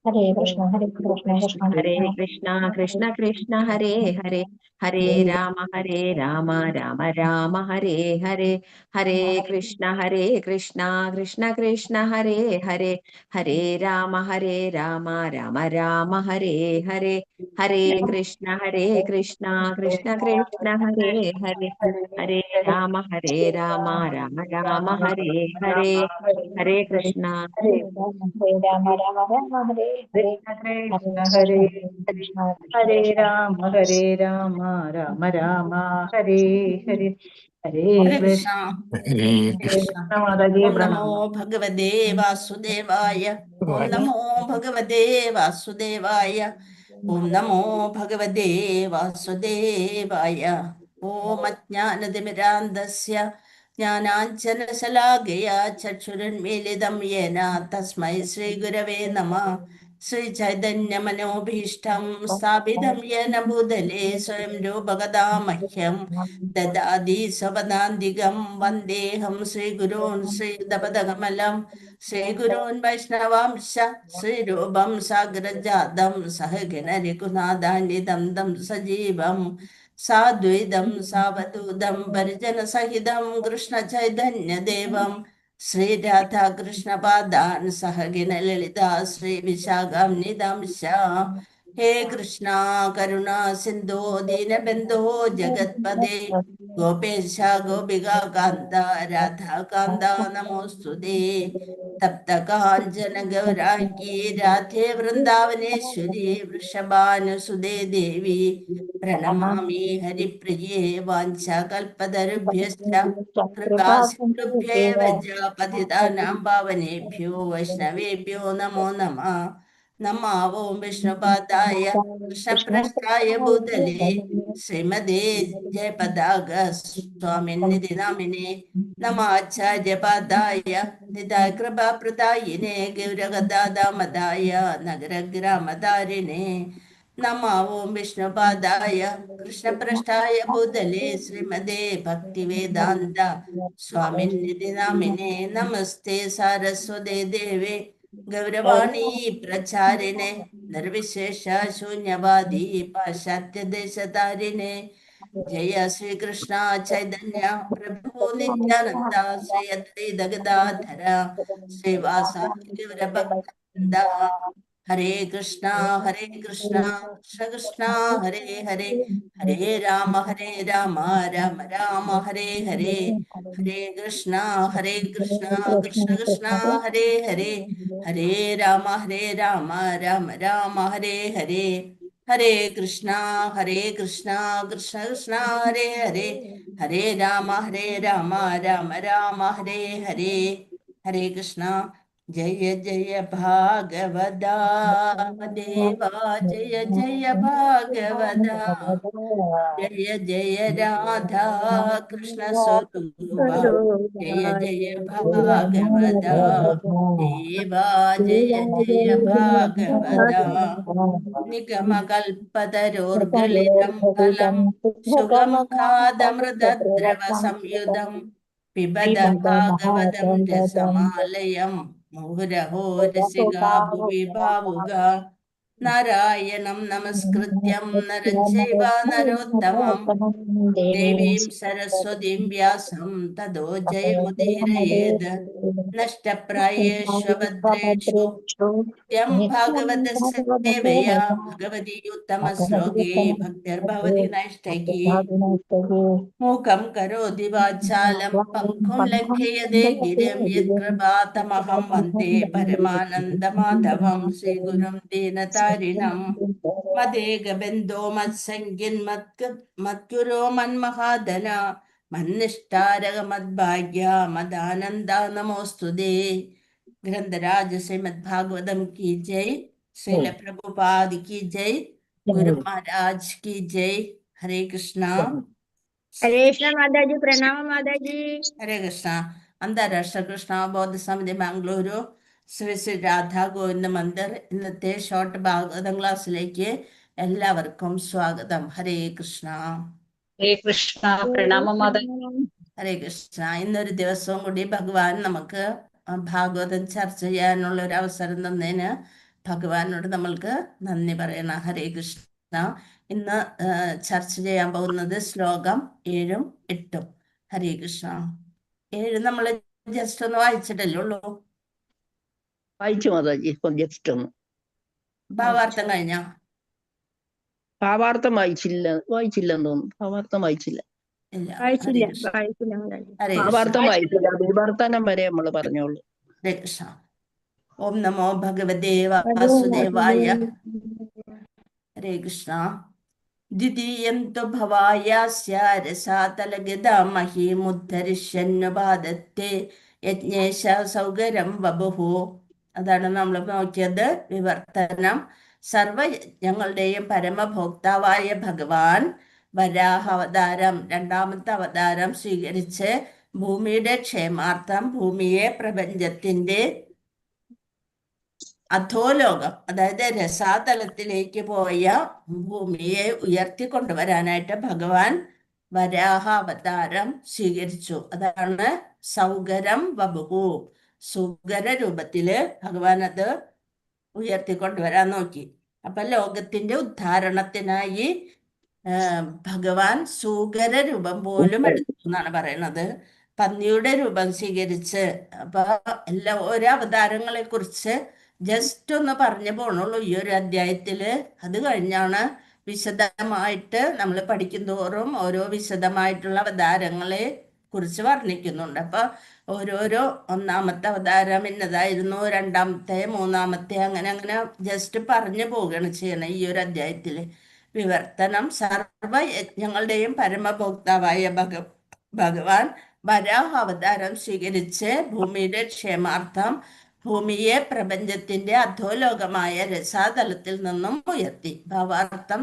ഹരേ കൃഷ്ണ കൃഷ്ണ കൃഷ്ണ ഹരേ ഹരേ ഹരേ രാമ രാമ രാമ ഹരേ ഹരേ ഹരേ കൃഷ്ണ കൃഷ്ണ കൃഷ്ണ ഹരേ ഹരേ ഹരേ രാമ രാമ രാമ ഹരേ ഹരേ ഹരേ കൃഷ്ണ കൃഷ്ണ കൃഷ്ണ ഹരേ ഹരേ ഹരേ രാമ രാമ രാമ ഹരേ ഹരേ ഹരേ കൃഷ്ണ രാമ ഹരേ ഹരേ കൃഷ്ണ ഹരേ ഹരേ ഹരേ രാമ രാമ രാമ ഹരേ ഹരേ ഹരേ കൃഷ്ണ ഹരേ കൃഷ്ണ. മാതാജി ഓം നമോ പ്രണാമം. ഭഗവതേ വാസുദേവായ. ഓം നമോ ഭഗവതേ വാസുദേവായ. ഓം നമോ ഭഗവതേ വാസുദേവായ. ഓം അജ്ഞാനതിമിരാന്തസ്യ ജ്ഞാനാഞ്ജനശലാകയാ ചക്ഷുരുന്മീലിതം യേന തസ്മൈ ശ്രീഗുരവേ നമഃ. ശ്രീചൈതന്യമനോഭീഷ്ടം സ്ഥാപിതം യേന ഭൂതലേ സ്വയം രൂപഗദാ മഹ്യം ദദാതി സ്വപദാന്തികം വന്ദേഹം ശ്രീഗുരോൻ ശ്രീദപദകമലം ശ്രീഗുരോൻ വൈഷ്ണവാംശ ശ്രീരൂപം സാഗ്രജാതം സഹഗണ രഘുനാഥാന്വിതം തം സജീവം സാദ്വൈതം സാവധൂതം പരിജനസഹിതം കൃഷ്ണ ചൈതന്യദേവം ശ്രീരാധാകൃഷ്ണപാദാൻ സഹഗണ ലളിതാ ശ്രീ വിശാഖാംനിദംശ. ഹേ കൃഷ്ണ കരുണ സിന്ധോ ദീനബന്ധോ ജഗത്പദേ ഗോപേശ ഗോപികാന്ത രാധാകാന്ത നമോസ്തുതേ. തപ്തകാഞ്ചന ഗൗരാംഗീ രാധേ വൃന്ദാവനേശ്വരി വൃഷഭാനുസുതേ ദേവി പ്രണമാമി ഹരിപ്രിയേ. വാഞ്ചാകൽപതരുഭ്യശ്ച കൃപാസിന്ധുഭ്യേവ പതിതാനാം പാവനേഭ്യോ വൈഷ്ണവേഭ്യോ നമോ നമഃ. നമോ വിഷ്ണുപാദായ കൃഷ്ണപ്രസ്ഥായ ഭൂതലേ ശ്രീമതേ ജയപതാക സ്വാമിനിധി നാമിനെ നമാചാര്യപാദായ നിതായ കൃപാപ്രദായിനെ ഗൗരഗദാദാമദായ നഗരഗ്രാമധാരിണേ. നമോ വിഷ്ണുപാദായ കൃഷ്ണപ്രസ്ഥായ ഭൂതലേ ശ്രീമതേ ഭക്തിവേദാന്ത സ്വാമിനിധി നാമിനെ നമസ്തേ സാരസ്വതേ ദേവേ ഗൗരവാണി പ്രചാരിണെ നിർവിശേഷ ശൂന്യവാദി പാശ്ചാത്യദേശധാരിണെ. ജയ ശ്രീകൃഷ്ണ ചൈതന്യ പ്രഭു നിത്യാനന്ദ ശ്രീ അദ്വൈത ഗദാധര ശ്രീവാസാദി ഗൗരഭക്തവൃന്ദ. ഹരേ കൃഷ്ണ കൃഷ്ണ കൃഷ്ണ ഹരേ ഹരേ ഹരേ രാമ രാമ രാമ ഹരേ ഹരേ ഹരേ കൃഷ്ണ കൃഷ്ണ കൃഷ്ണ ഹരേ ഹരേ ഹരേ രാമ രാമ രാമ ഹരേ ഹരേ ഹരേ കൃഷ്ണ കൃഷ്ണ കൃഷ്ണ ഹരേ ഹരേ ഹരേ രാമ രാമ ഹരേ ഹരേ ഹരേ കൃഷ്ണ. ജയ ജയ ഭാഗവതാ ദേവാ ജയ ജയ ഭാഗവതാ. ജയ ജയ രാധാ കൃഷ്ണ സ്വരൂപ ജയ ജയ ഭാഗവതാ. ദേവാ ജയ ജയ ഭാഗവതാ. നിഗമകൽപതരോർഗളിതം ഫലം സുഖമുഖാദമൃതദ്രവ സംയുതം പിബത ഭാഗവതം രസമാലയം മുഹുരഹോ രസികാ ഭുവി ഭാവുക. നാരായണം നമസ്കൃത്യം നരം ചൈവ നരോത്തമം ദേവീം സരസ്വതീം വ്യാസം തതോ ജയമുദീരയേത്. നഷ്ടപ്രായേഷ്വഭദ്രേഷു യം ഭാഗവതസ്യ സേവയാ ഭഗവതി ഉത്തമശ്ലോകേ ഭക്തിർഭവതി നൈഷ്ടകീ. മൂകം കരോതി വാചാലം പങ്കും ലംഘയതേ ഗിരിം യത്കൃപാതമഹം വന്ദേ പരമാനന്ദമാധവം ശ്രീഗുരും ദീനതാരിണം. മദേകബന്ധോ മത്സംഗിൻ മദ്ഗുരോ മന്മഹാധന മന്നിഷ്ടാരക മദ്ഭാഗ്യ മദാനന്ദ നമോസ്തുതേ. ഗ്രന്ഥരാജ ശ്രീമദ് ഭാഗവതം की जय. श्रील प्रभुपाद की जय. गुरु महाराज की जय. हरे कृष्णा. हरे कृष्ण माताजी प्रणाम माताजी. हरे कृष्णा. अंतर्राष्ट्रीय कृष्ण बौद्ध समिति बेंगलुरु ശ്രീ ശ്രീ രാധാ ഗോവിന്ദ മന്ദിർ ഇന്നത്തെ ഷോർട്ട് ഭാഗവതം ക്ലാസ്സിലേക്ക് എല്ലാവർക്കും സ്വാഗതം. ഹരേ കൃഷ്ണ. ഹരേ കൃഷ്ണ. പ്രണാമം മാതാ. ഹരേ കൃഷ്ണ. ഇന്നൊരു ദിവസവും കൂടി ഭഗവാൻ നമുക്ക് ഭാഗവതം ചർച്ച ചെയ്യാനുള്ള ഒരു അവസരം തന്നതിന് ഭഗവാനോട് നമ്മൾക്ക് നന്ദി പറയണം. ഹരേ കൃഷ്ണ. ഇന്ന് ചർച്ച ചെയ്യാൻ പോകുന്നത് ശ്ലോകം 7ഉം 8ഉം. ഹരേ കൃഷ്ണ. 7 നമ്മൾ ജസ്റ്റ് ഒന്ന് വായിച്ചിട്ടല്ലേ ഉള്ളൂ. വായിച്ചു മാതാജി. ഇപ്പം ജസ്റ്റ് ഒന്ന് ഭാവാർത്ഥം കഴിഞ്ഞ ഭാവാർത്ഥം വായിച്ചില്ലെന്ന് തോന്നുന്നു. ഭാവാർത്ഥം വായിച്ചില്ല. ഇല്ല. വായിച്ചില്ല ഹരേ കൃഷ്ണ. വായിച്ചില്ല മാതാജി. ഹരേ കൃഷ്ണ. ഭാവാർത്ഥം വായിച്ചില്ല. വിവർത്തനം വരെ നമ്മൾ പറഞ്ഞോളൂ. ഹരേ കൃഷ്ണ. ഓം നമോ ഭഗവതേ വാസുദേവായ. ഹരേ കൃഷ്ണ. ദ്വിതീയം തു ഭവായാസ്യ രസാതലഗതാമഹീമുദ്ധരിഷ്യന്നുപാദത്തെ യജ്ഞേശ സൗകര്യം വപുഹു. അതാണ് നമ്മൾ നോക്കിയത്. വിവർത്തനം. സർവയജ്ഞങ്ങളുടെയും പരമഭോക്താവായ ഭഗവാൻ വരാഹ അവതാരം, 2ാമത്തെ അവതാരം സ്വീകരിച്ച് ഭൂമിയുടെ ക്ഷേമാർത്ഥം ഭൂമിയെ പ്രപഞ്ചത്തിന്റെ അധോലോകം, അതായത് രസാതലത്തിലേക്ക് പോയ ഭൂമിയെ ഉയർത്തിക്കൊണ്ടുവരാനായിട്ട് ഭഗവാൻ വരാഹ അവതാരം സ്വീകരിച്ചു. അതാണ് സൗകരം വപുഹു. സുഗര രൂപത്തില് ഭഗവാൻ അത് ഉയർത്തിക്കൊണ്ടുവരാൻ നോക്കി. അപ്പൊ ലോകത്തിന്റെ ഉദ്ധാരണത്തിനായി ഭഗവാൻ സുഗര രൂപം പോലും എടുത്തു എന്നാണ് പറയുന്നത്. പന്നിയുടെ രൂപം സ്വീകരിച്ച്. അപ്പൊ ഓരോ അവതാരങ്ങളെ കുറിച്ച് ജസ്റ്റ് ഒന്ന് പറഞ്ഞു പോണുള്ളൂ ഈ ഒരു അധ്യായത്തില്. അത് കഴിഞ്ഞാണ് വിശദമായിട്ട് നമ്മൾ പഠിക്കും തോറും ഓരോ വിശദമായിട്ടുള്ള അവതാരങ്ങളെ കുറിച്ച് വർണ്ണിക്കുന്നുണ്ട്. അപ്പൊ ഓരോരോ 1ാമത്തെ അവതാരം ഇന്നതായിരുന്നു, 2ാമത്തെ, 3ാമത്തെ, അങ്ങനെ ജസ്റ്റ് പറഞ്ഞു പോവുകയാണ് ചെയ്യണം ഈ ഒരു അധ്യായത്തില്. വിവർത്തനം. സർവയജ്ഞങ്ങളുടെയും പരമഭോക്താവായ ഭഗവാൻ വരാഹ അവതാരം സ്വീകരിച്ച് ഭൂമിയുടെ ക്ഷേമാർത്ഥം ഭൂമിയെ പ്രപഞ്ചത്തിന്റെ അധോലോകമായ രസാതലത്തിൽ നിന്നും ഉയർത്തി. ഭാവാർത്ഥം.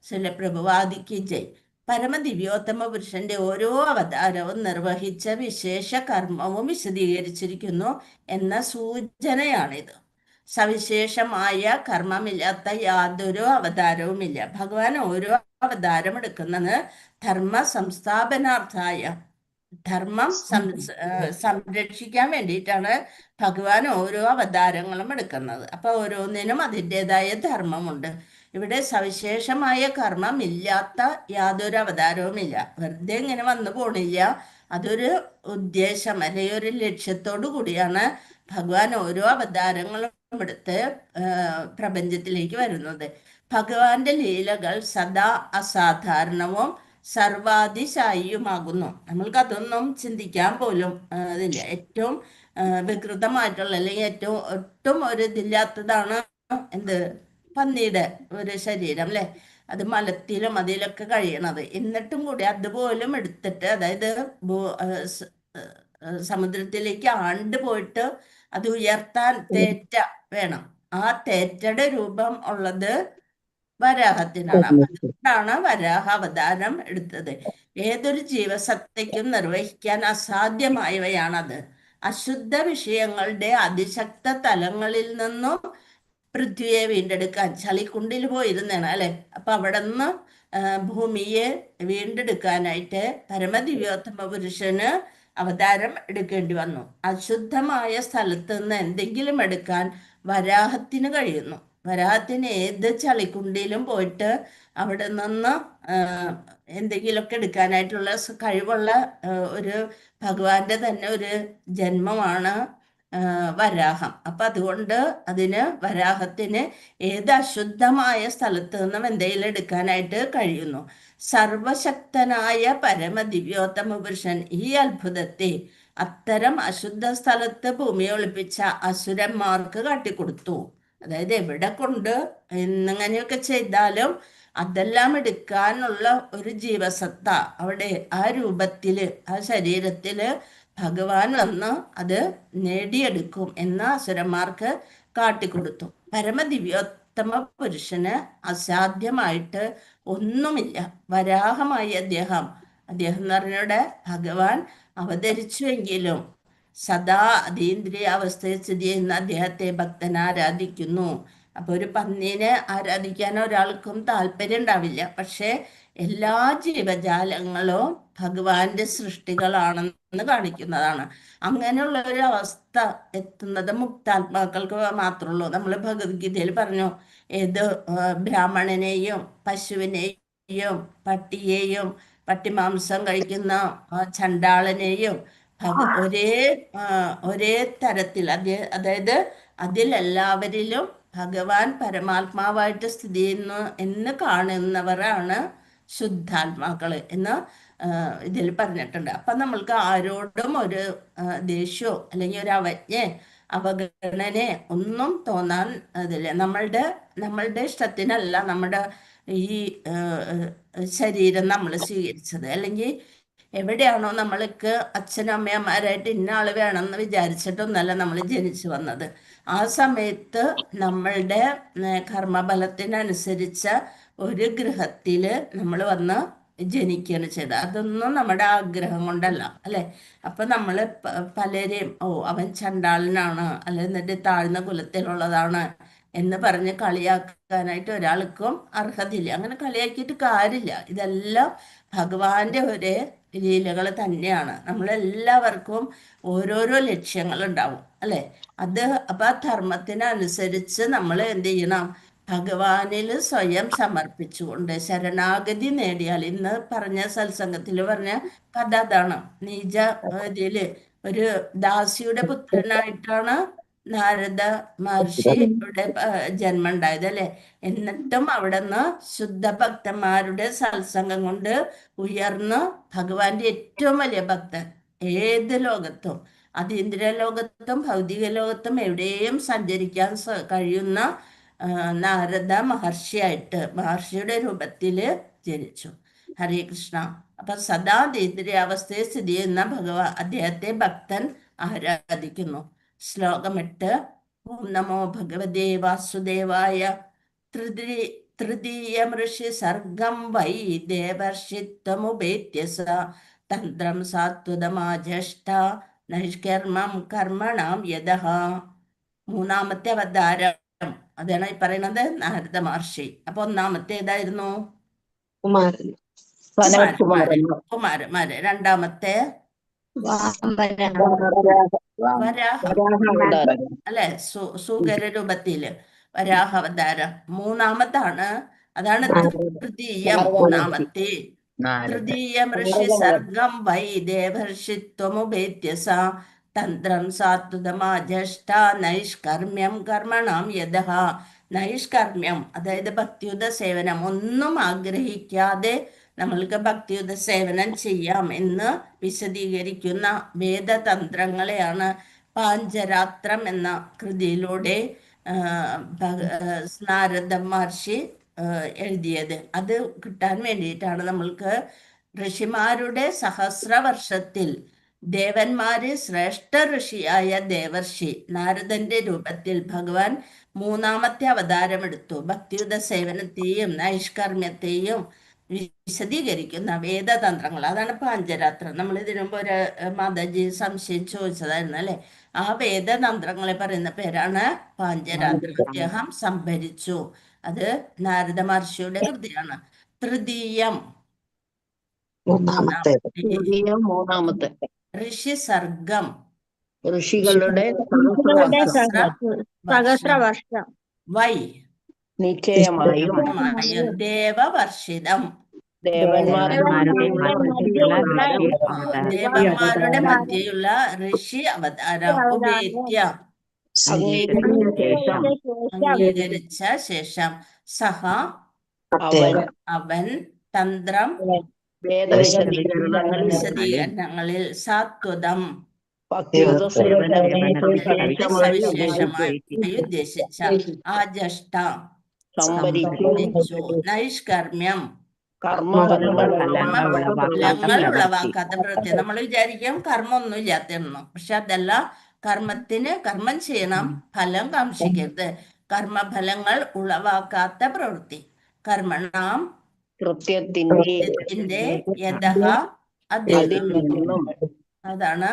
ശിലപ്രഭുവാദിക്ക് ജയ്. പരമദിവ്യോത്തമ പുരുഷന്റെ ഓരോ അവതാരവും നിർവഹിച്ച വിശേഷ കർമ്മവും വിശദീകരിച്ചിരിക്കുന്നു എന്ന സൂചനയാണിത്. സവിശേഷമായ കർമ്മമില്ലാത്ത യാതൊരു അവതാരവുമില്ല. ഭഗവാൻ ഓരോ അവതാരം എടുക്കുന്നത് ധർമ്മ സംസ്ഥാപനാർത്ഥായ, ധർമ്മം സംരക്ഷിക്കാൻ വേണ്ടിയിട്ടാണ് ഭഗവാൻ ഓരോ അവതാരങ്ങളും എടുക്കുന്നത്. അപ്പൊ ഓരോന്നിനും അതിൻ്റെതായ ധർമ്മമുണ്ട്. ഇവിടെ സവിശേഷമായ കർമ്മം ഇല്ലാത്ത യാതൊരു അവതാരവുമില്ല. വെറുതെ ഇങ്ങനെ വന്നു പോണില്ല. അതൊരു ഉദ്ദേശം അല്ലെങ്കിൽ ഒരു ലക്ഷ്യത്തോടു കൂടിയാണ് ഭഗവാൻ ഓരോ അവതാരങ്ങളും എടുത്ത് പ്രപഞ്ചത്തിലേക്ക് വരുന്നത്. ഭഗവാന്റെ ലീലകൾ സദാ അസാധാരണവും സർവാതിശായിയുമാകുന്നു. നമ്മൾക്ക് അതൊന്നും ചിന്തിക്കാൻ പോലും ഇതില്ല. ഏറ്റവും വികൃതമായിട്ടുള്ള അല്ലെങ്കിൽ ഏറ്റവും ഒട്ടും ഒരു ഇതില്ലാത്തതാണ് പന്നിയുടെ ഒരു ശരീരം, അല്ലെ? അത് മലത്തിലും അതിലൊക്കെ കഴിയണത്. എന്നിട്ടും കൂടി അതുപോലും എടുത്തിട്ട്, അതായത് സമുദ്രത്തിലേക്ക് പോയിട്ട് അത് ഉയർത്താൻ തേറ്റ വേണം. ആ തേറ്റയുടെ രൂപം ഉള്ളത് വരാഹത്തിനാണ്. അതുകൊണ്ടാണ് വരാഹ അവതാരം എടുത്തത്. ഏതൊരു ജീവസത്തയ്ക്കും നിർവഹിക്കാൻ അസാധ്യമായവയാണത്. അശുദ്ധ വിഷയങ്ങളുടെ അതിശക്ത തലങ്ങളിൽ നിന്നും പൃഥ്വിയെ വീണ്ടെടുക്കാൻ ചളിക്കുണ്ടിൽ പോയിരുന്നാണ്, അല്ലെ? അപ്പൊ അവിടെ നിന്ന് ഭൂമിയെ വീണ്ടെടുക്കാനായിട്ട് പരമദിവ്യോത്തമ പുരുഷന് അവതാരം എടുക്കേണ്ടി വന്നു. അശുദ്ധമായ സ്ഥലത്ത് നിന്ന് എന്തെങ്കിലും എടുക്കാൻ വരാഹത്തിന് കഴിയുന്നു. വരാഹത്തിന് ഏത് ചളിക്കുണ്ടിലും പോയിട്ട് അവിടെ നിന്ന് എന്തെങ്കിലുമൊക്കെ എടുക്കാനായിട്ടുള്ള കഴിവുള്ള ഒരു ഭഗവാന്റെ തന്നെ ഒരു ജന്മമാണ് വരാഹം. അപ്പൊ അതുകൊണ്ട് വരാഹത്തിന് ഏത് അശുദ്ധമായ സ്ഥലത്ത് നിന്നും എന്തെങ്കിലും എടുക്കാനായിട്ട് കഴിയുന്നു. സർവശക്തനായ പരമദിവ്യോത്തമ പുരുഷൻ ഈ അത്ഭുതത്തെ അത്തരം അശുദ്ധ സ്ഥലത്ത് ഭൂമിയെ ഒളിപ്പിച്ച അസുരന്മാർക്ക് കാട്ടിക്കൊടുത്തു. അതായത് എവിടെ കൊണ്ട് എന്നിങ്ങനെയൊക്കെ ചെയ്താലും അതെല്ലാം എടുക്കാനുള്ള ഒരു ജീവസത്ത അവിടെ ആ രൂപത്തില്, ആ ശരീരത്തില് ഭഗവാൻ വന്ന് അത് നേടിയെടുക്കും എന്ന അസുരന്മാർക്ക് കാട്ടിക്കൊടുത്തു. പരമദിവ്യോത്തമ പുരുഷന് അസാധ്യമായിട്ട് ഒന്നുമില്ല. വരാഹമായി അദ്ദേഹം എന്ന് പറഞ്ഞവിടെ ഭഗവാൻ അവതരിച്ചുവെങ്കിലും സദാ അതീന്ദ്രിയ അവസ്ഥയിൽ സ്ഥിതി ചെയ്യുന്ന അദ്ദേഹത്തെ ഭക്തൻ ആരാധിക്കുന്നു. അപ്പൊ ഒരു പന്നീനെ ആരാധിക്കാൻ ഒരാൾക്കും താല്പര്യം ഉണ്ടാവില്ല. പക്ഷെ എല്ലാ ജീവജാലങ്ങളും ഭഗവാന്റെ സൃഷ്ടികളാണെന്ന് കാണിക്കുന്നതാണ്. അങ്ങനെയുള്ള ഒരു അവസ്ഥ എത്തുന്നത് മുക്താത്മാക്കൾക്ക് മാത്രമേ ഉള്ളൂ. നമ്മൾ ഭഗവത്ഗീതയിൽ പറഞ്ഞു, ഏത് ബ്രാഹ്മണനെയും പശുവിനെയും പട്ടിയെയും പട്ടിമാംസം കഴിക്കുന്ന ചണ്ടാളനെയും ഒരേ തരത്തിൽ അതായത് അതിലെല്ലാവരിലും ഭഗവാൻ പരമാത്മാവായിട്ട് സ്ഥിതി ചെയ്യുന്നു എന്ന് കാണുന്നവരാണ് ശുദ്ധാത്മാക്കള് എന്ന് ഇതിൽ പറഞ്ഞിട്ടുണ്ട്. അപ്പൊ നമ്മൾക്ക് ആരോടും ഒരു ദേഷ്യമോ അല്ലെങ്കിൽ ഒരു അവഗണന ഒന്നും തോന്നാൻ അതില്ല. നമ്മളുടെ ഇഷ്ടത്തിനല്ല നമ്മുടെ ഈ ശരീരം നമ്മൾ സ്വീകരിച്ചത്. അല്ലെങ്കിൽ എവിടെയാണോ നമ്മൾക്ക് അച്ഛനും അമ്മയന്മാരായിട്ട് ഇന്ന ആള് വേണമെന്ന് വിചാരിച്ചിട്ടൊന്നല്ല നമ്മൾ ജനിച്ചു വന്നത്. ആ സമയത്ത് നമ്മളുടെ കർമ്മബലത്തിനനുസരിച്ച ഒരു ഗൃഹത്തില് നമ്മൾ വന്ന് ജനിക്കുകയാണ് ചെയ്തത്. അതൊന്നും നമ്മുടെ ആഗ്രഹം കൊണ്ടല്ല, അല്ലെ? അപ്പൊ നമ്മള് പലരെയും അവൻ ചണ്ടാളനാണ്, അല്ലെ എന്നിട്ട് താഴ്ന്ന കുലത്തിലുള്ളതാണ് എന്ന് പറഞ്ഞ് കളിയാക്കാനായിട്ട് ഒരാൾക്കും അർഹതയില്ല. അങ്ങനെ കളിയാക്കിയിട്ട് കാര്യമില്ല. ഇതെല്ലാം ഭഗവാന്റെ ഒരു ലീലകൾ തന്നെയാണ്. നമ്മളെല്ലാവർക്കും ഓരോരോ ലക്ഷ്യങ്ങൾ ഉണ്ടാവും, അല്ലെ? അപ്പൊ ആ ധർമ്മത്തിനനുസരിച്ച് നമ്മൾ എന്ത് ചെയ്യണം? ഭഗവാനിൽ സ്വയം സമർപ്പിച്ചുകൊണ്ട് ശരണാഗതി നേടിയാൽ, ഇന്ന് പറഞ്ഞ സത്സംഗത്തിൽ പറഞ്ഞ കഥ അതാണ്. നീജ ഇതില് ഒരു ദാസിയുടെ പുത്രനായിട്ടാണ് നാരദ മഹർഷിയുടെ ജന്മം ഉണ്ടായത്, അല്ലെ? എന്നിട്ടും അവിടെ നിന്ന് ശുദ്ധ ഭക്തന്മാരുടെ സത്സംഗം കൊണ്ട് ഉയർന്ന് ഭഗവാന്റെ ഏറ്റവും വലിയ ഭക്തൻ, ഏത് ലോകത്തും അതീന്ദ്രിയ ലോകത്തും ഭൗതിക ലോകത്തും എവിടെയും സഞ്ചരിക്കാൻ കഴിയുന്ന നാരദ മഹർഷിയുടെ രൂപത്തില് ജനിച്ചു. ഹരേ കൃഷ്ണ. അപ്പൊ സദാ അതീന്ദ്രിയാവസ്ഥയെ സ്ഥിതി ചെയ്യുന്ന അദ്ദേഹത്തെ ഭക്തൻ ആരാധിക്കുന്നു. ശ്ലോകം 8. ഓം നമോ ഭഗവതേ വാസുദേവായ. തൃതീയം ഋഷി സർഗം വൈ ദേവർഷിത്വമുപേത്യ സ തന്ത്രം സാത്വതമാജ്യേഷ്ഠ നൈഷ്കർമ്മം കർമ്മണാം യതഃ. മൂന്നാമത്തെ അവതാരം അതാണ് ഈ പറയുന്നത് നാരദ മഹർഷി. അപ്പൊ ഒന്നാമത്തെ ഏതായിരുന്നു? കുമാരന്മാര്. രണ്ടാമത്തെ അല്ലെ, സൂകര രൂപത്തില് വരാഹാവതാരം. മൂന്നാമതാണ്, അതാണ് തൃതീയം. മൂന്നാമത്തെ തൃതീയം ഋഷി സർഗം വൈ ദേവർഷിത്വമുപേത്യ സ തന്ത്രം സാത്വതമാജ്യേഷ്ഠ നൈഷ്കർമ്മ്യം കർമ്മണാം യതഃ. നൈഷ്കർമ്മ്യം അതായത് ഭക്തിയുത സേവനം. ഒന്നും ആഗ്രഹിക്കാതെ നമ്മൾക്ക് ഭക്തിയുത സേവനം ചെയ്യാം എന്ന് വിശദീകരിക്കുന്ന വേദതന്ത്രങ്ങളെയാണ് പാഞ്ചരാത്രം എന്ന കൃതിയിലൂടെ നാരദ മഹർഷി എഴുതിയത്. അത് കിട്ടാൻ വേണ്ടിയിട്ടാണ് നമ്മൾക്ക് ഋഷിമാരുടെ സഹസ്രവർഷത്തിൽ ദേവന്മാര് ശ്രേഷ്ഠ ഋഷിയായ ദേവർഷി നാരദന്റെ രൂപത്തിൽ ഭഗവാൻ മൂന്നാമത്തെ അവതാരമെടുത്തു. ഭക്തിയുത സേവനത്തെയും നൈഷ്കർമ്മ്യത്തെയും വിശദീകരിക്കുന്ന വേദതന്ത്രങ്ങൾ, അതാണ് പാഞ്ചരാത്രം. നമ്മൾ ഇതിനു മുമ്പ് ഒരു മാതാജി സംശയം ചോദിച്ചതായിരുന്നു, അല്ലെ? ആ വേദതന്ത്രങ്ങളെ പറയുന്ന പേരാണ് പാഞ്ചരാത്രം. അദ്ദേഹം സംഭരിച്ചു. അത് നാരദ മഹർഷിയുടെ കൃതിയാണ്. തൃതീയം മൂന്നാമത്തെ ഋഷി സർഗം, ഋഷികളുടെ സഹസ്രവർഷം. വൈ നിശ്ചയമായും ദേവവർഷിതം, ദേവന്മാരുടെ മധ്യയുള്ള ഋഷി അവതാരം. ഉപേത്യ അംഗീകരിച്ച ശേഷം സഹ അവൻ തന്ത്രം വിശദീകരണങ്ങളിൽ സാത്വതം സവിശേഷമായി ഉദ്ദേശിച്ച ആജഷ്ട നൈഷ്കർമ്മ്യം ഫലങ്ങൾ ഉളവാക്കാത്ത പ്രവൃത്തി. നമ്മൾ വിചാരിക്കും കർമ്മം ഒന്നും ഇല്ലാത്തതെന്നോ, പക്ഷെ അതല്ല. കർമ്മം ചെയ്യണം, ഫലം കാക്ഷിക്കരുത്. കർമ്മഫലങ്ങൾ ഉളവാക്കാത്ത പ്രവൃത്തി. കർമ്മണാം കൃത്യത്തിന്റെ യഥഃ അതാണ്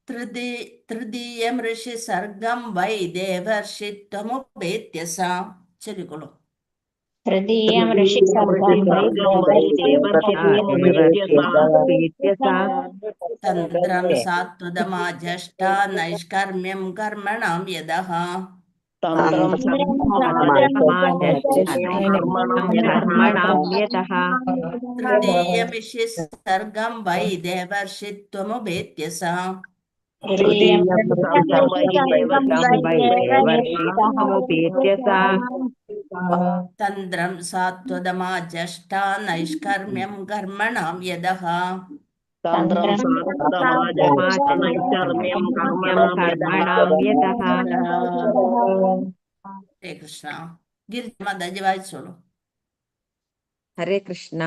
തൃതീയം ഋഷി സർഗം വൈ ദേവർഷിത്വമുപേത്യ സ. ചൊല്ലിക്കോളൂ. തൃതീയം ഋഷി സർഗം വൈ തന്ത്രം സാത്വതമാജഷ്ട നൈഷ്കർമ്മ്യം കർമ്മണം യദഃ. തന്ത്രം തൃതീയം ഋഷി സർഗം വൈ ദേവർഷിത്വമുപേത്യ സ. തന്ത്രം സാത്വതമാജഷ്ട നൈഷ്കർമ്മ്യം കർമ്മണം യദഃ. തന്ത്രം ഹരേ കൃഷ്ണ. ഗിരിജ മാതാജി വായിച്ചോളൂ. ഹരേ കൃഷ്ണ.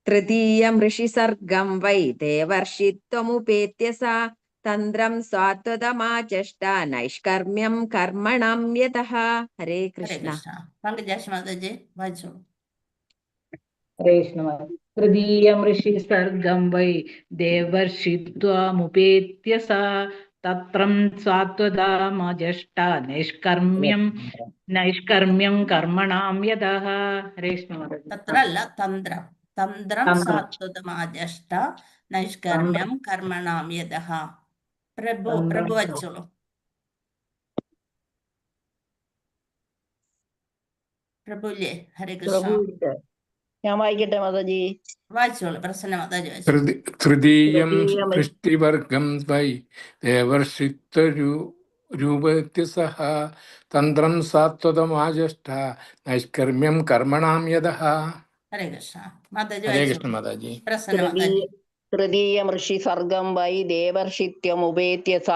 തൃതീയം ഋഷിസർഗം വൈ ദേവർഷിത്വമുപേത്യ സ തന്ത്രം സ്വാത്വതമാചഷ്ട നൈഷ്കർമ്മ്യം കർമ്മണം യതഃ. ഹരേ ഹരേ കൃഷ്ണ. കൃഷ്ണ. പങ്കജാക്ഷി മാതാജി വായിച്ചോളൂ. തൃതീയം ഋഷി സർഗം വൈ ദേവർഷിത്വമുപേത്യ സ തത്രം സാത്വതമാജഷ്ട നൈഷ്കർമ്മ്യം കർമ്മണാം യതഃ. ഹരേ കൃഷ്ണ. തത്രല്ല തന്ത്രം. തന്ത്രം സാത്വതമാജഷ്ട നൈഷ്കർമ്മ്യം കർമ്മണാം യതഃ. പ്രഭു വായിച്ചോളൂ. പ്രഭുല്ലേ. ഹരേ കൃഷ്ണ. ഞാൻ വായിക്കട്ടെ മാതാജി. വായിച്ചോളൂ. പ്രസന്ന മാതാജി വായിച്ചോളൂ. തൃതീയം സൃഷ്ടിവർഗം വൈ ദേവർഷിത്വരൂപേത്യ സഹ തന്ത്രം സാത്വതമാജഷ്ട നൈഷ്കർമ്മ്യം കർമ്മണാം യദഃ. ഹരേ കൃഷ്ണ. മാതാജി ഹരേ കൃഷ്ണ വായിച്ചോളൂ. മാതാജി. പ്രസന്ന മാതാജി. തൃതീയം ഋഷി സർഗം വൈ ദേവർഷിത്വമുപേത്യ സ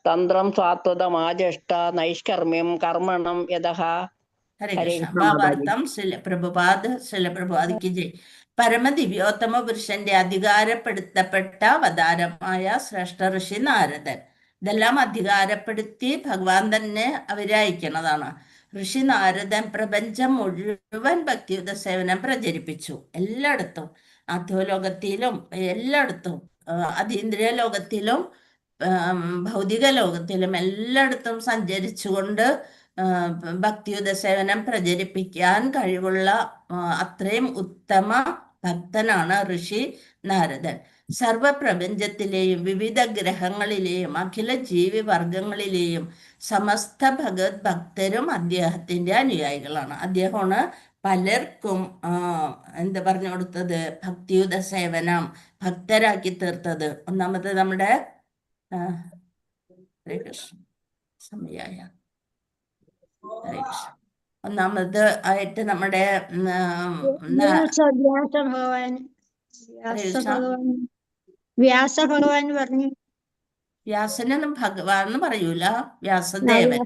തന്ത്രം സാത്വതമാജഷ്ട നൈഷ്കർമ്മ്യം കർമ്മണം യതഃ. ഹരേ കൃഷ്ണ. ഭാവാർത്ഥം ശ്രീല പ്രഭുപാദ് ജയ്. പരമദിവ്യോത്തമ പുരുഷന്റെ അധികാരപ്പെടുത്തപ്പെട്ട അവതാരമായ ശ്രേഷ്ഠ ഋഷി നാരദൻ. ഇതെല്ലാം അധികാരപ്പെടുത്തി ഭഗവാൻ തന്നെ അവരയക്കുന്നതാണ്. ഋഷി നാരദൻ പ്രപഞ്ചം മുഴുവൻ ഭക്തിയുത സേവനം പ്രചരിപ്പിച്ചു. എല്ലായിടത്തും, അധോലോകത്തിലും എല്ലായിടത്തും, അതീന്ദ്രിയ ലോകത്തിലും ഭൗതിക ലോകത്തിലും എല്ലായിടത്തും സഞ്ചരിച്ചുകൊണ്ട് ഭക്തിയുത സേവനം പ്രചരിപ്പിക്കാൻ കഴിവുള്ള അത്രയും ഉത്തമ ഭക്തനാണ് ഋഷി നാരദൻ. സർവപ്രപഞ്ചത്തിലെയും വിവിധ ഗ്രഹങ്ങളിലെയും അഖില ജീവി വർഗങ്ങളിലെയും സമസ്ത ഭഗവത് ഭക്തരും അദ്ദേഹത്തിന്റെ അനുയായികളാണ്. അദ്ദേഹമാണ് പലർക്കും എന്താ പറഞ്ഞു കൊടുത്തത്? ഭക്തിയുത സേവനം ഭക്തരാക്കി തീർത്തത്. ഒന്നാമത് നമ്മുടെ ഹരേ കൃഷ്ണ സമയായ ഹരേ കൃഷ്ണ. ഒന്നാമത് ആയിട്ട് നമ്മുടെ വ്യാസഭഗവാൻ പറഞ്ഞു. വ്യാസനൊന്നും ഭഗവാൻ എന്ന് പറയൂല, വ്യാസദേവൻ.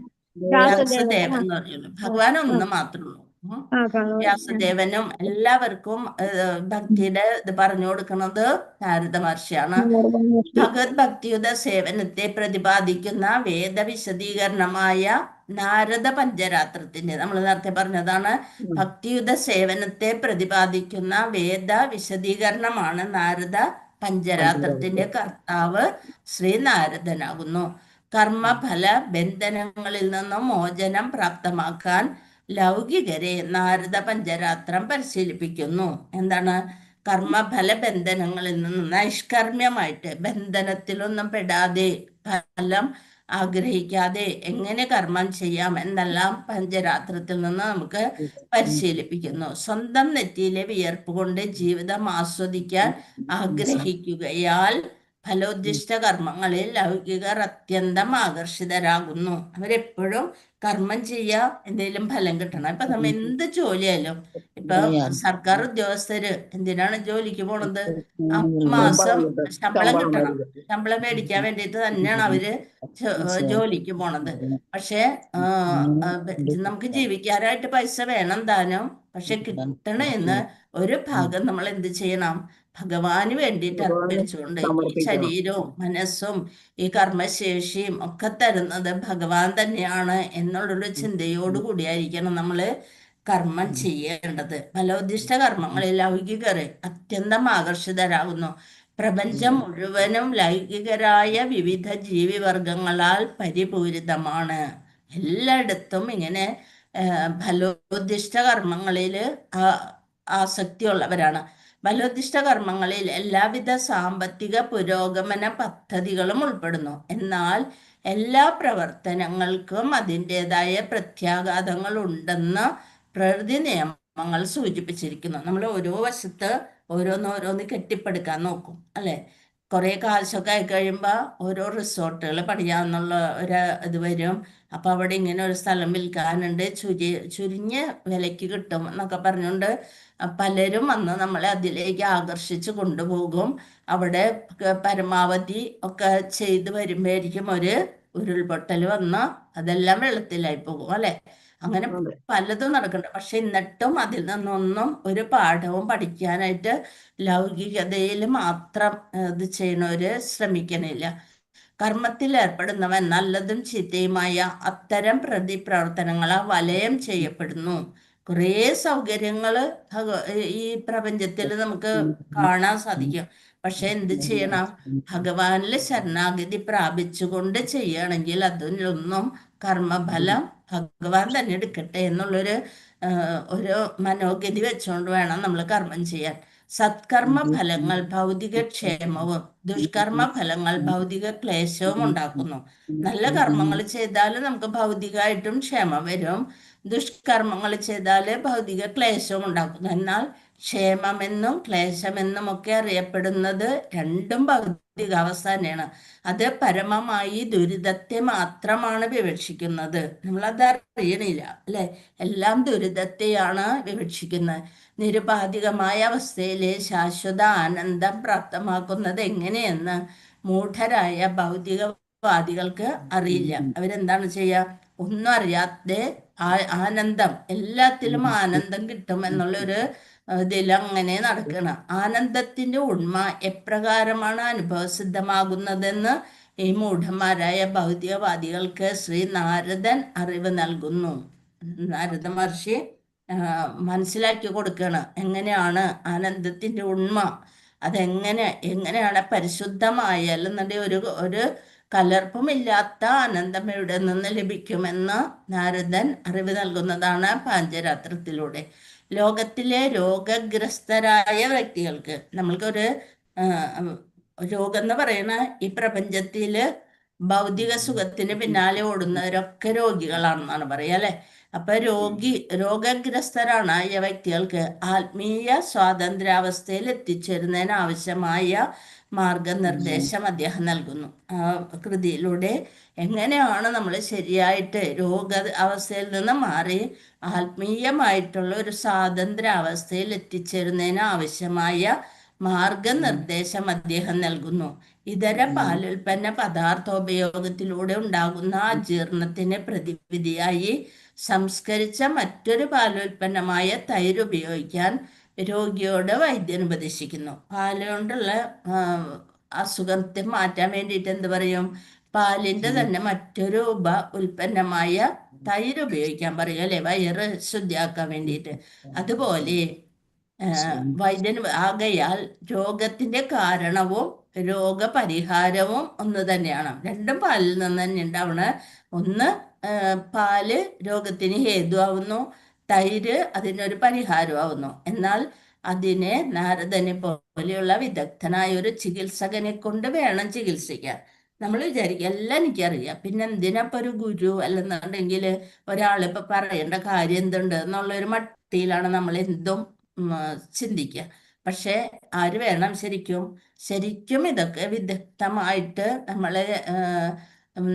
വ്യാസദേവൻ എന്ന് പറയൂല. ഭഗവാൻ ഒന്ന് മാത്രമേ ഉള്ളൂ. വ്യാസദേവനും എല്ലാവർക്കും ഭക്തിയുടെ ഇത് പറഞ്ഞു കൊടുക്കുന്നത് നാരദ മഹർഷിയാണ്. ഭഗവത് ഭക്തിയുത സേവനത്തെ പ്രതിപാദിക്കുന്ന വേദവിശദീകരണമായ നാരദ പഞ്ചരാത്രത്തിന്റെ, നമ്മൾ നേരത്തെ പറഞ്ഞതാണ്, ഭക്തിയുത സേവനത്തെ പ്രതിപാദിക്കുന്ന വേദ വിശദീകരണമാണ് നാരദ പഞ്ചരാത്രത്തിന്റെ കർത്താവ് ശ്രീനാരദനാകുന്നു. കർമ്മഫല ബന്ധനങ്ങളിൽ നിന്നും മോചനം പ്രാപ്തമാക്കാൻ ലൗകികരെ നാരദ പഞ്ചരാത്രം പരിശീലിപ്പിക്കുന്നു. എന്താണ്? കർമ്മഫല ബന്ധനങ്ങളിൽ നിന്നും നൈഷ്കർമ്മ്യമായിട്ട്, ബന്ധനത്തിലൊന്നും പെടാതെ, ഫലം ആഗ്രഹിക്കാതെ എങ്ങനെ കർമ്മം ചെയ്യാം എന്നെല്ലാം പഞ്ചരാത്രത്തിൽ നിന്ന് നമുക്ക് പരിശീലിപ്പിക്കുന്നു. സ്വന്തം നെറ്റിയിലെ വിയർപ്പ് കൊണ്ട് ജീവിതം ആസ്വദിക്കാൻ ആഗ്രഹിക്കുകയാൽ ഫലോദ്ദിഷ്ട കർമ്മങ്ങളിൽ ലൗകികർ അത്യന്തം ആകർഷിതരാകുന്നു. അവരെപ്പോഴും കർമ്മം ചെയ്യുക, എന്തെങ്കിലും ഫലം കിട്ടണം. ഇപ്പൊ നമ്മ എന്ത് ജോലിയായാലും, ഇപ്പൊ സർക്കാർ ഉദ്യോഗസ്ഥര് എന്തിനാണ് ജോലിക്ക് പോണത്? മാസം ശമ്പളം കിട്ടണം. ശമ്പളം മേടിക്കാൻ വേണ്ടിയിട്ട് തന്നെയാണ് അവര് ജോലിക്ക് പോണത്. പക്ഷെ നമുക്ക് ജീവിക്കാനായിട്ട് പൈസ വേണം താനും. പക്ഷെ കിട്ടണമെന്ന് ഒരു ഭാഗം നമ്മൾ എന്ത് ചെയ്യണം? ഭഗവാന് വേണ്ടിയിട്ട് അർപ്പിച്ചുകൊണ്ട് ഈ ശരീരവും മനസ്സും ഈ കർമ്മശേഷിയും ഒക്കെ തരുന്നത് ഭഗവാൻ തന്നെയാണ് എന്നുള്ളൊരു ചിന്തയോടുകൂടിയായിരിക്കണം നമ്മള് കർമ്മം ചെയ്യേണ്ടത്. ഫലോദ്ദിഷ്ട കർമ്മങ്ങളിൽ ലൗകികര് അത്യന്തം ആകർഷിതരാകുന്നു. പ്രപഞ്ചം മുഴുവനും ലൈംഗികരായ വിവിധ ജീവിവർഗങ്ങളാൽ പരിപൂരിതമാണ്. എല്ലായിടത്തും ഇങ്ങനെ ഫലോദ്ദിഷ്ട കർമ്മങ്ങളിൽ ആസക്തിയുള്ളവരാണ്. ഫലോദ്ദിഷ്ട കർമ്മങ്ങളിൽ എല്ലാവിധ സാമ്പത്തിക പുരോഗമന പദ്ധതികളും ഉൾപ്പെടുന്നു. എന്നാൽ എല്ലാ പ്രവർത്തനങ്ങൾക്കും അതിൻ്റെതായ പ്രത്യാഘാതങ്ങൾ ഉണ്ടെന്ന് പ്രകൃതി നിയമങ്ങൾ സൂചിപ്പിച്ചിരിക്കുന്നു. നമ്മൾ ഓരോ വശത്ത് ഓരോന്നോരോന്ന് കെട്ടിപ്പടുക്കാൻ നോക്കും, അല്ലെ? കുറെ കാശൊക്കെ ആയി കഴിയുമ്പോൾ ഓരോ റിസോർട്ടുകൾ പണിയാന്നുള്ള ഒരു ഇത് വരും. അപ്പൊ അവിടെ ഇങ്ങനെ ഒരു സ്ഥലം വിൽക്കാനുണ്ട്, ചുരുങ്ങിയ വിലയ്ക്ക് കിട്ടും എന്നൊക്കെ പറഞ്ഞുകൊണ്ട് പലരും വന്ന് നമ്മളെ അതിലേക്ക് ആകർഷിച്ച് കൊണ്ടുപോകും. അവിടെ പരമാവധി ഒക്കെ ചെയ്ത് വരുമ്പോഴായിരിക്കും ഒരു ഉരുൾപൊട്ടൽ വന്ന് അതെല്ലാം വെള്ളത്തിലായി പോകും, അല്ലെ? അങ്ങനെ പലതും നടക്കുന്നുണ്ട്. പക്ഷെ എന്നിട്ടും അതിൽ നിന്നൊന്നും ഒരു പാഠവും പഠിക്കാനായിട്ട് ലൗകികതയിൽ മാത്രം ഇത് ചെയ്യണവര് ശ്രമിക്കണില്ല. കർമ്മത്തിൽ ഏർപ്പെടുന്നവൻ നല്ലതും ചീത്തയുമായ അത്തരം പ്രതിപ്രവർത്തനങ്ങളാൽ വലയം ചെയ്യപ്പെടുന്നു. കുറേ സൗകര്യങ്ങള് ഈ പ്രപഞ്ചത്തിൽ നമുക്ക് കാണാൻ സാധിക്കും. പക്ഷെ എന്ത് ചെയ്യണം? ഭഗവാനിൽ ശരണാഗതി പ്രാപിച്ചുകൊണ്ട് ചെയ്യണമെങ്കിൽ അതിലൊന്നും കർമ്മഫലം ഭഗവാൻ തന്നെ എടുക്കട്ടെ എന്നുള്ളൊരു ഒരു മനോഗതി വെച്ചുകൊണ്ട് വേണം നമ്മൾ കർമ്മം ചെയ്യാൻ. സത്കർമ്മ ഫലങ്ങൾ ഭൗതിക ക്ഷേമവും ദുഷ്കർമ്മ ഫലങ്ങൾ ഭൗതിക ക്ലേശവും ഉണ്ടാക്കുന്നു. നല്ല കർമ്മങ്ങൾ ചെയ്താൽ നമുക്ക് ഭൗതികമായിട്ടും ക്ഷേമം വരും, ദുഷ്കർമ്മങ്ങൾ ചെയ്താൽ ഭൗതിക ക്ലേശവും ഉണ്ടാക്കുന്നു. എന്നാൽ ക്ഷേമമെന്നും ക്ലേശമെന്നും ഒക്കെ അറിയപ്പെടുന്നത് രണ്ടും ഭൗതികാവസ്ഥ തന്നെയാണ്. അത് പരമമായി ദുരിതത്തെ മാത്രമാണ് വിവക്ഷിക്കുന്നത്. നമ്മളത് അറിയണില്ല, അല്ലെ? എല്ലാം ദുരിതത്തെയാണ് വിവക്ഷിക്കുന്നത്. നിരുപാധികമായ അവസ്ഥയിലെ ശാശ്വത ആനന്ദം പ്രാപ്തമാക്കുന്നത് എങ്ങനെയെന്ന് മൂഢരായ ഭൗതികവാദികൾക്ക് അറിയില്ല. അവരെന്താണ് ചെയ്യുക? ഒന്നും അറിയാതെ ആനന്ദം, എല്ലാത്തിലും ആനന്ദം കിട്ടും എന്നുള്ളൊരു ഇതിലങ്ങനെ നടക്കണം. ആനന്ദത്തിന്റെ ഉണ്മ എപ്രകാരമാണ് അനുഭവസിദ്ധമാകുന്നതെന്ന് ഈ മൂഢന്മാരായ ഭൗതികവാദികൾക്ക് ശ്രീ നാരദൻ അറിവ് നൽകുന്നു. നാരദ മഹർഷി മനസ്സിലാക്കി കൊടുക്കണം എങ്ങനെയാണ് ആനന്ദത്തിന്റെ ഉണ്മ, എങ്ങനെയാണ് പരിശുദ്ധമായ അല്ലെന്നുണ്ടെങ്കിൽ ഒരു കലർപ്പുമില്ലാത്ത ആനന്ദം എവിടെ നിന്ന് ലഭിക്കുമെന്ന് നാരദൻ അറിവ് നൽകുന്നതാണ് പാഞ്ചരാത്രത്തിലൂടെ. ലോകത്തിലെ രോഗഗ്രസ്തരായ വ്യക്തികൾക്ക്, നമ്മൾക്കൊരു രോഗം എന്ന് പറയുന്ന ഈ പ്രപഞ്ചത്തില് ഭൗതിക സുഖത്തിന് പിന്നാലെ ഓടുന്നവരൊക്കെ രോഗികളാണെന്നാണ് പറയുക, അല്ലെ? അപ്പൊ രോഗഗ്രസ്തരാണ് ഈ വ്യക്തികൾക്ക് ആത്മീയ സ്വാതന്ത്ര്യാവസ്ഥയിൽ എത്തിച്ചേരുന്നതിന് ആവശ്യമായ മാർഗനിർദ്ദേശം അദ്ദേഹം നൽകുന്നു. ആ കൃതിയിലൂടെ എങ്ങനെയാണ് നമ്മൾ ശരിയായിട്ട് രോഗ അവസ്ഥയിൽ നിന്ന് മാറി ആത്മീയമായിട്ടുള്ള ഒരു സ്വാതന്ത്ര്യ അവസ്ഥയിൽ എത്തിച്ചേരുന്നതിന് ആവശ്യമായ മാർഗനിർദ്ദേശം അദ്ദേഹം നൽകുന്നു. ഇതര പാലുൽപ്പന്ന പദാർത്ഥോപയോഗത്തിലൂടെ ഉണ്ടാകുന്ന അജീർണത്തിന് പ്രതിവിധിയായി സംസ്കരിച്ച മറ്റൊരു പാലുൽപ്പന്നമായ തൈര് ഉപയോഗിക്കാൻ രോഗിയോട് വൈദ്യൻ ഉപദേശിക്കുന്നു. പാല് കൊണ്ടുള്ള അസുഖത്തെ മാറ്റാൻ വേണ്ടിയിട്ട് എന്ത് പറയും? പാലിന്റെ തന്നെ മറ്റൊരു ഉൽപ്പന്നമായ തൈര് ഉപയോഗിക്കാൻ പറയും, അല്ലെ? വയറ് ശുദ്ധിയാക്കാൻ വേണ്ടിയിട്ട്. അതുപോലെ വൈദ്യൻ ആകയാൽ രോഗത്തിന്റെ കാരണവും രോഗപരിഹാരവും ഒന്ന് തന്നെയാണ്. രണ്ടും പാലിൽ നിന്ന് തന്നെ ഉണ്ടാവണ. ഒന്ന് പാല് രോഗത്തിന് ഹേതുവാകുന്നു, തൈര് അതിനൊരു പരിഹാരമാവുന്നു. എന്നാൽ അതിനെ നാരദനെ പോലെയുള്ള വിദഗ്ധനായ ഒരു ചികിത്സകനെ കൊണ്ട് വേണം ചികിത്സിക്കാൻ. നമ്മൾ വിചാരിക്കുക എല്ലാം എനിക്കറിയാം, പിന്നെ എന്തിനപ്പൊ ഒരു ഗുരു അല്ലെന്നുണ്ടെങ്കിൽ ഒരാളിപ്പോ പറയേണ്ട കാര്യം എന്തുണ്ട് എന്നുള്ളൊരു മട്ടിയിലാണ് നമ്മൾ എന്തും ചിന്തിക്കുക. പക്ഷെ ആര് വേണം? ശരിക്കും ഇതൊക്കെ വിദഗ്ധമായിട്ട് നമ്മളെ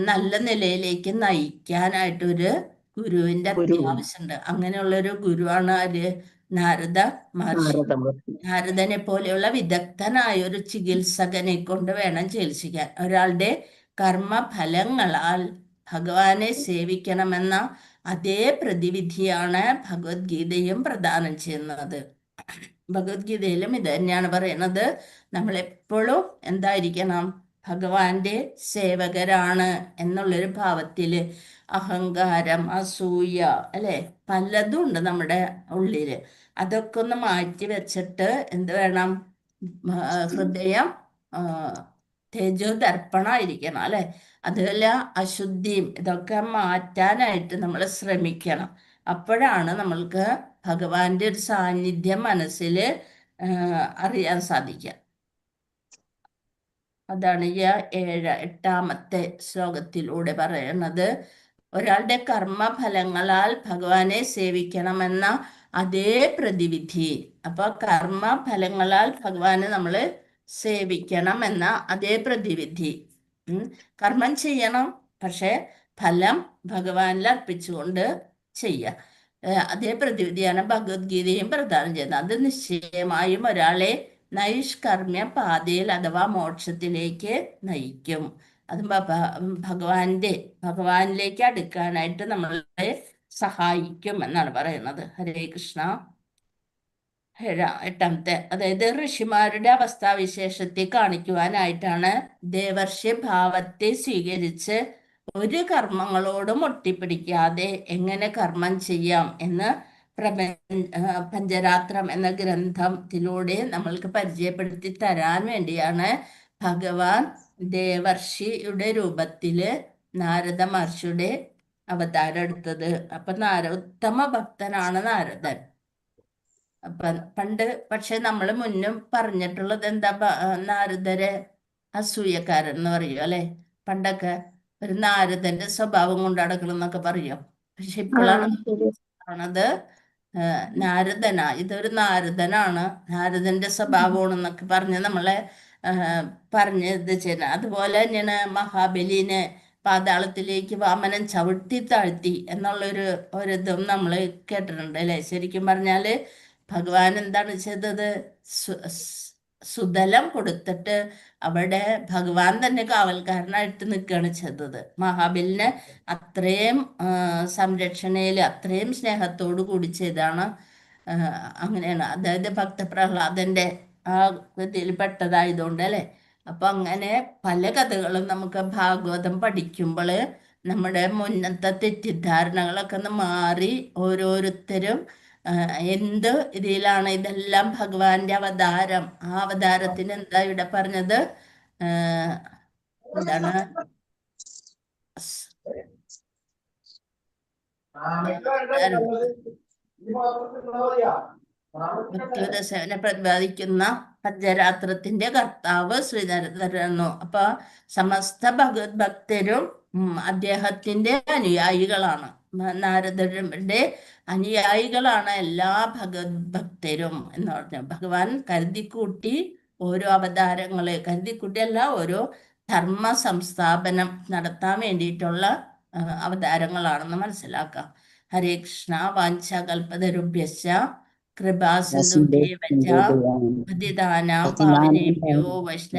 നല്ല നിലയിലേക്ക് നയിക്കാനായിട്ട് ഒരു ഗുരുവിന്റെ അത്യാവശ്യമുണ്ട്. അങ്ങനെയുള്ളൊരു ഗുരുവാണ് ആര്? നാരദ മഹർഷി. നാരദനെ പോലെയുള്ള വിദഗ്ധനായ ഒരു ചികിത്സകനെ കൊണ്ട് വേണം ചികിത്സിക്കാൻ. ഒരാളുടെ കർമ്മഫലങ്ങളാൽ ഭഗവാനെ സേവിക്കണമെന്ന അതേ പ്രതിവിധിയാണ് ഭഗവത്ഗീതയും പ്രദാനം ചെയ്യുന്നത്. ഭഗവത്ഗീതയിലും ഇത് തന്നെയാണ് പറയുന്നത്. നമ്മളെപ്പോഴും എന്തായിരിക്കണം? ഭഗവാന്റെ സേവകരാണ് എന്നുള്ളൊരു ഭാവത്തില്. അഹങ്കാരം, അസൂയ, അല്ലെ, പലതും ഉണ്ട് നമ്മുടെ ഉള്ളില്. അതൊക്കെ ഒന്ന് മാറ്റി വെച്ചിട്ട് എന്ത് വേണം? ഹൃദയം ആ, തേജോ ദർപ്പണമായിരിക്കണം അല്ലെ. അതുമല്ല അശുദ്ധിയും ഇതൊക്കെ മാറ്റാനായിട്ട് നമ്മൾ ശ്രമിക്കണം. അപ്പോഴാണ് നമ്മൾക്ക് ഭഗവാന്റെ ഒരു സാന്നിധ്യം മനസ്സിൽ അറിയാൻ സാധിക്കുക. അതാണ് ഈ 8ാമത്തെ ശ്ലോകത്തിലൂടെ പറയുന്നത്. ഒരാളുടെ കർമ്മഫലങ്ങളാൽ ഭഗവാനെ സേവിക്കണമെന്ന അതേ പ്രതിവിധി. അപ്പൊ കർമ്മഫലങ്ങളാൽ ഭഗവാനെ നമ്മൾ സേവിക്കണം എന്ന അതേ പ്രതിവിധി. കർമ്മം ചെയ്യണം, പക്ഷെ ഫലം ഭഗവാനിൽ അർപ്പിച്ചുകൊണ്ട് ചെയ്യുക. അതേ പ്രതിവിധിയാണ് ഭഗവത്ഗീതയും പ്രദാനം ചെയ്യുന്നത്. അത് നിശ്ചയമായും ഒരാളെ നൈഷ്കർമ്മ്യ പാതയിൽ അഥവാ മോക്ഷത്തിലേക്ക് നയിക്കും. അത് ഭഗവാനിലേക്ക് അടുക്കാനായിട്ട് നമ്മളെ സഹായിക്കും എന്നാണ് പറയുന്നത്. ഹരേ കൃഷ്ണ. 8ാമത്തെ, അതായത് ഋഷിമാരുടെ അവസ്ഥാവിശേഷത്തെ കാണിക്കുവാനായിട്ടാണ് ദേവർഷി ഭാവത്തെ സ്വീകരിച്ച് ഒരു കർമ്മങ്ങളോടും ഒട്ടിപ്പിടിക്കാതെ എങ്ങനെ കർമ്മം ചെയ്യാം എന്ന് പഞ്ചരാത്രം എന്ന ഗ്രന്ഥത്തിലൂടെ നമ്മൾക്ക് പരിചയപ്പെടുത്തി തരാൻ വേണ്ടിയാണ് ഭഗവാൻ ദേവർഷിയുടെ രൂപത്തില് നാരദ മഹർഷിയുടെ അവതാരം എടുത്തത്. അപ്പൊ ഉത്തമ ഭക്തനാണ് നാരദൻ. പണ്ട് പക്ഷെ നമ്മൾ മുന്നും പറഞ്ഞിട്ടുള്ളത് എന്താ, നാരദരെ അസൂയക്കാരൻ എന്ന് പറയും അല്ലെ. പണ്ടൊക്കെ ഒരു നാരദന്റെ സ്വഭാവം കൊണ്ട് നടക്കണം എന്നൊക്കെ പറയും. പക്ഷെ ഇപ്പോഴാണ് ആണത് നാരദനാ, ഇതൊരു നാരദനാണ്, നാരദന്റെ സ്വഭാവമാണെന്നൊക്കെ പറഞ്ഞ് നമ്മളെ പറഞ്ഞ് ഇത് ചെയ്യുന്നത്. അതുപോലെ തന്നെയാണ് മഹാബലിനെ പാതാളത്തിലേക്ക് വാമനൻ ചവിട്ടി താഴ്ത്തി ഒരിതും നമ്മൾ കേട്ടിട്ടുണ്ട് അല്ലെ. ശരിക്കും പറഞ്ഞാല് ഭഗവാൻ എന്താണ് ചെയ്തത്, സുതലം കൊടുത്തിട്ട് അവിടെ ഭഗവാൻ തന്നെ കാവൽക്കാരനായിട്ട് നിൽക്കുകയാണ് ചെയ്തത്. മഹാബലിനെ അത്രയും സംരക്ഷണയിൽ അത്രയും സ്നേഹത്തോടു കൂടി ചെയ്താണ്. അങ്ങനെയാണ്, അതായത് ഭക്തപ്രഹ്ലാദന്റെ ആ കൃതിയിൽ പെട്ടതായതുകൊണ്ട് അല്ലെ. അപ്പൊ അങ്ങനെ പല കഥകളും നമുക്ക് ഭാഗവതം പഠിക്കുമ്പോൾ നമ്മുടെ മുന്നത്തെ തെറ്റിദ്ധാരണകളൊക്കെ ഒന്ന് മാറി ഓരോരുത്തരും എന്ത് ഇതിലാണ് ഇതെല്ലാം ഭഗവാന്റെ അവതാരം. ആ അവതാരത്തിന് എന്താ ഇവിടെ പറഞ്ഞത്, എന്താണ് ഭക്തിയുദസേവനെ പ്രതിപാദിക്കുന്ന പഞ്ചരാത്രത്തിന്റെ കർത്താവ് ശ്രീനാരദനായിരുന്നു. അപ്പൊ സമസ്ത ഭഗവത് ഭക്തരും അദ്ദേഹത്തിന്റെ അനുയായികളാണ്. നാരദരുടെ അനുയായികളാണ് എല്ലാ ഭഗവത് ഭക്തരും എന്ന് പറഞ്ഞു. ഭഗവാൻ കരുതിക്കൂട്ടി ഓരോ അവതാരങ്ങളെ കരുതിക്കൂട്ടിയല്ല, ഓരോ ധർമ്മ സംസ്ഥാപനം നടത്താൻ വേണ്ടിയിട്ടുള്ള അവതാരങ്ങളാണെന്ന് മനസ്സിലാക്കാം. ഹരേ കൃഷ്ണ. വാഞ്ചാകൽപതരുഭ്യശ്ച കൃപാസിന്ധുഭ്യേവ ച പതിതാനാം പാവനേഭ്യോ വൈഷ്ണവ